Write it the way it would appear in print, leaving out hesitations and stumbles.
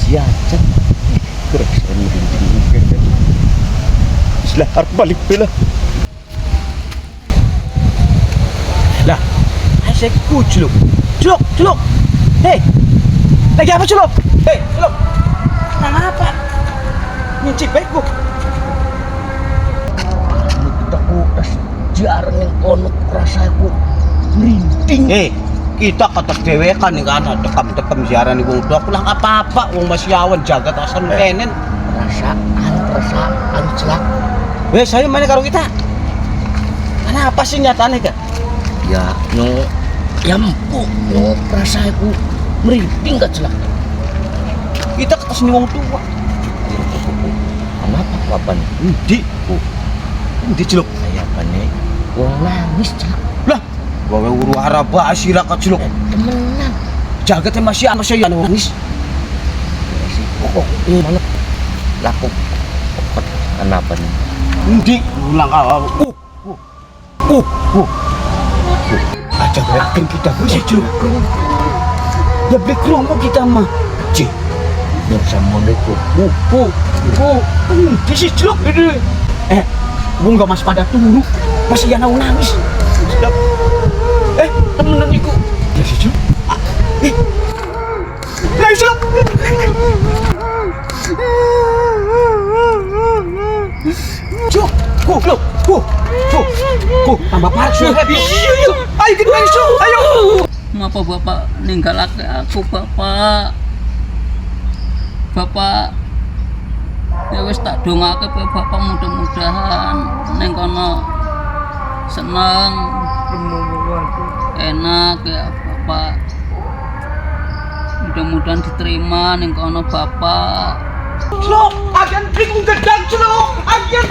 jajan kerasa merinding setelah harus balik bela lah saya celuk celuk hei lagi apa celuk hei celuk kenapa nyicip baikku kita udah jarang yang kono rasaku merinding kita ketek dewe kan ada dekam-dekam siaran wong tua pulang apa-apa wong masih awan jaga tasan kenen perasaan celak wes saya mana karo kita kenapa sih nyatane kan ya no empuk no perasaanku merinding gak celak kita ketas nih wong tua kenapa papan di celuk saya panik wong nangis celak lah gawe uru haraba asira ka celuk temenan jagat masih saya nangis kok ini mana laku kenapa nih ndi ulang aja gerakan kita bisa celuk ya beli kromo kita mah cik Assalamualaikum di si celuk ini bunga mas pada turu masih yang nangis temenan iku ya si celuk lah celuk celuk tambah parah sih ayo kita isu ayo ngapa bapak ninggalake aku bapak ya wis tak dongake bapak mudah-mudahan ning kono seneng enak ya bapak mudah-mudahan diterima ning kono bapak celuk agen bingung gedang celuk agen